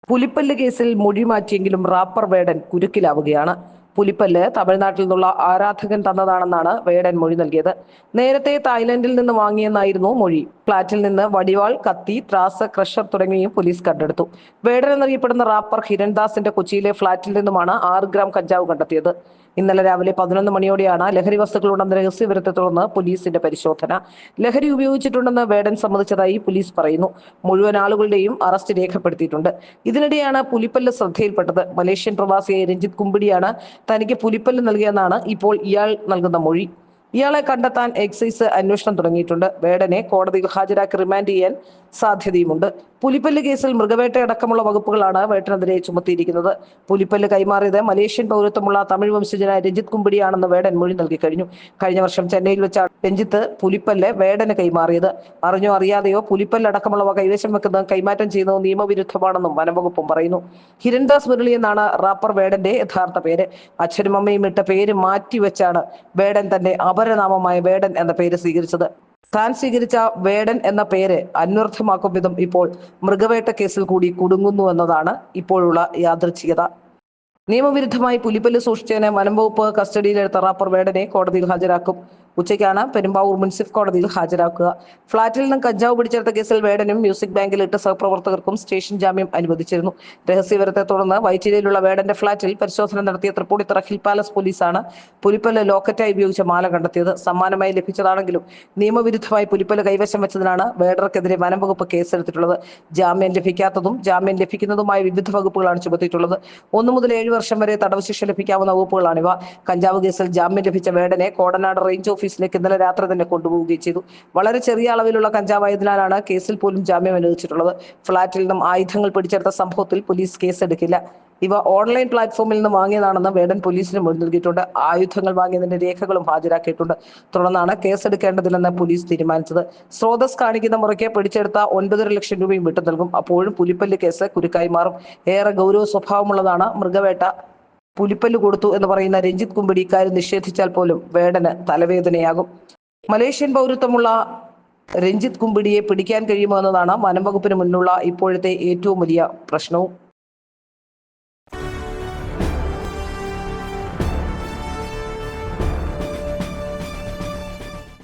പുലിപ്പല്ല് കേസിൽ മൊഴി മാറ്റിയെങ്കിലും റാപ്പർ വേടൻ കുരുക്കിലാവുകയാണ്. പുലിപ്പല്ല് തമിഴ്നാട്ടിൽ നിന്നുള്ള ആരാധകൻ തന്നതാണെന്നാണ് വേടൻ മൊഴി നൽകിയത്. നേരത്തെ തായ്ലൻഡിൽ നിന്ന് വാങ്ങിയെന്നായിരുന്നു മൊഴി. ഫ്ളാറ്റിൽ നിന്ന് വടിവാൾ, കത്തി, ത്രാസ്, ക്രഷർ തുടങ്ങിയവയും പോലീസ് കണ്ടെടുത്തു. വേടൻ എന്നറിയപ്പെടുന്ന റാപ്പർ ഹിരൺദാസിന്റെ കൊച്ചിയിലെ ഫ്ളാറ്റിൽ നിന്നുമാണ് 6 ഗ്രാം കഞ്ചാവ് കണ്ടെത്തിയത്. ഇന്നലെ രാവിലെ 11 മണിയോടെയാണ് ലഹരി വസ്തുക്കളുണ്ടെന്ന രഹസ്യവിവരത്തെ തുടർന്ന് പോലീസിന്റെ പരിശോധന. ലഹരി ഉപയോഗിച്ചിട്ടുണ്ടെന്ന് വേടൻ സമ്മതിച്ചതായി പോലീസ് പറയുന്നു. മുഴുവൻ ആളുകളുടെയും അറസ്റ്റ് രേഖപ്പെടുത്തിയിട്ടുണ്ട്. ഇതിനിടെയാണ് പുലിപ്പല്ല് ശ്രദ്ധയിൽപ്പെട്ടത്. മലേഷ്യൻ പ്രവാസിയായ രഞ്ജിത്ത് കുമ്പിടിയാണ് തനിക്ക് പുലിപ്പല്ല് നൽകിയെന്നാണ് ഇപ്പോൾ ഇയാൾ നൽകുന്ന മൊഴി. ഇയാളെ കണ്ടെത്താൻ എക്സൈസ് അന്വേഷണം തുടങ്ങിയിട്ടുണ്ട്. വേടനെ കോടതിയിൽ ഹാജരാക്കി റിമാൻഡ് ചെയ്യാൻ സാധ്യതയുമുണ്ട്. പുലിപ്പല്ല് കേസിൽ മൃഗവേട്ടയടക്കമുള്ള വകുപ്പുകളാണ് വേട്ടനെതിരെ ചുമത്തിയിരിക്കുന്നത്. പുലിപ്പല്ല് കൈമാറിയത് മലേഷ്യൻ പൗരത്വമുള്ള തമിഴ് വംശജനായ രഞ്ജിത്ത് കുമ്പിടിയാണെന്ന് വേടൻ മൊഴി നൽകി കഴിഞ്ഞു. കഴിഞ്ഞ വർഷം ചെന്നൈയിൽ വെച്ചാണ് രഞ്ജിത്ത് പുലിപ്പല്ല് വേടന് കൈമാറിയത്. അറിഞ്ഞോ അറിയാതെയോ പുലിപ്പല്ല് അടക്കമുള്ളവ കൈവശം വെക്കുന്നത് കൈമാറ്റം ചെയ്യുന്നത് നിയമവിരുദ്ധമാണെന്നും വനംവകുപ്പും പറയുന്നു. ഹിരൺദാസ് മുരളി എന്നാണ് റാപ്പർ വേടന്റെ യഥാർത്ഥ പേര്. അച്ഛനും അമ്മയും ഇട്ട പേര് മാറ്റിവെച്ചാണ് വേടൻ തന്റെ അപരനാമമായ വേടൻ എന്ന പേര് സ്വീകരിച്ചത്. താൻ സ്വീകരിച്ച വേടൻ എന്ന പേര് അന്വർത്ഥമാക്കും വിധം ഇപ്പോൾ മൃഗവേട്ട കേസിൽ കൂടി കുടുങ്ങുന്നു എന്നതാണ് ഇപ്പോഴുള്ള യാദൃച്ഛികത. നിയമവിരുദ്ധമായി പുലിപ്പല്ല് സൂക്ഷിച്ചതിന് വനംവകുപ്പ് കസ്റ്റഡിയിലെടുത്ത റാപ്പർ വേടനെ കോടതിയിൽ ഹാജരാക്കും. ഉച്ചയ്ക്കാണ് പെരുമ്പാവൂർ മുൻസിഫ് കോടതിയിൽ ഹാജരാക്കുക. ഫ്ളാറ്റിൽ നിന്നും കഞ്ചാവ് പിടിച്ചെടുത്ത കേസിൽ വേടനും മ്യൂസിക് ബാങ്കിൽ 8 സഹപ്രവർത്തകർക്കും സ്റ്റേഷൻ ജാമ്യം അനുവദിച്ചിരുന്നു. രഹസ്യവിവരത്തെ തുടർന്ന് വൈറ്റിലയിലുള്ള വേടന്റെ ഫ്ളാറ്റിൽ പരിശോധന നടത്തിയ തൃപ്പൂണിത്തുറ ഹിൽ പാലസ് പോലീസാണ് പുലിപ്പല്ല് ലോക്കറ്റായി ഉപയോഗിച്ച മാല കണ്ടെത്തിയത്. സമ്മാനമായി ലഭിച്ചതാണെങ്കിലും നിയമവിരുദ്ധമായി പുലിപ്പല്ല് കൈവശം വെച്ചതിനാണ് വേടർക്കെതിരെ വനംവകുപ്പ് കേസെടുത്തിട്ടുള്ളത്. ജാമ്യം ലഭിക്കാത്തതും ജാമ്യം ലഭിക്കുന്നതുമായ വിവിധ വകുപ്പുകളാണ് ചുമത്തിയിട്ടുള്ളത്. 1 മുതൽ 7 വർഷം വരെ തടവ് ശിക്ഷ ലഭിക്കാവുന്ന വകുപ്പുകളാണിവ. കഞ്ചാവ് കേസിൽ ജാമ്യം ലഭിച്ച വേടനെ കോടനാട് റേഞ്ച് ഓഫീസിലേക്ക് ഇന്നലെ രാത്രി തന്നെ കൊണ്ടുപോവുകയും ചെയ്തു. വളരെ ചെറിയ അളവിലുള്ള കഞ്ചാവായതിനാലാണ് കേസിൽ പോലും ജാമ്യം അനുവദിച്ചിട്ടുള്ളത്. ഫ്ളാറ്റിൽ നിന്നും ആയുധങ്ങൾ പിടിച്ചെടുത്ത സംഭവത്തിൽ പോലീസ് കേസെടുക്കില്ല. ഇവ ഓൺലൈൻ പ്ലാറ്റ്ഫോമിൽ നിന്ന് വാങ്ങിയതാണെന്ന് വേടൻ പോലീസിന് മൊഴി നൽകിയിട്ടുണ്ട്. ആയുധങ്ങൾ വാങ്ങിയതിന്റെ രേഖകളും ഹാജരാക്കിയിട്ടുണ്ട്. തുടർന്നാണ് കേസെടുക്കേണ്ടതില്ലെന്ന് പോലീസ് തീരുമാനിച്ചത്. സ്രോതസ് കാണിക്കുന്ന മുറയ്ക്ക് പിടിച്ചെടുത്ത 9.5 ലക്ഷം രൂപയും വിട്ടു നൽകും. അപ്പോഴും പുലിപ്പല്ല് കേസ് കുരുക്കായി മാറും. ഏറെ ഗൗരവ സ്വഭാവമുള്ളതാണ് മൃഗവേട്ട. പുലിപ്പല്ല് കൊടുത്തു എന്ന് പറയുന്ന രഞ്ജിത്ത് കുമ്പിടി ഇക്കാര്യം നിഷേധിച്ചാൽ പോലും വേടന് തലവേദനയാകും. മലേഷ്യൻ പൗരത്വമുള്ള രഞ്ജിത്ത് കുമ്പിടിയെ പിടിക്കാൻ കഴിയുമോ എന്നതാണ് വനംവകുപ്പിന് മുന്നിലുള്ള ഇപ്പോഴത്തെ ഏറ്റവും വലിയ പ്രശ്നവും.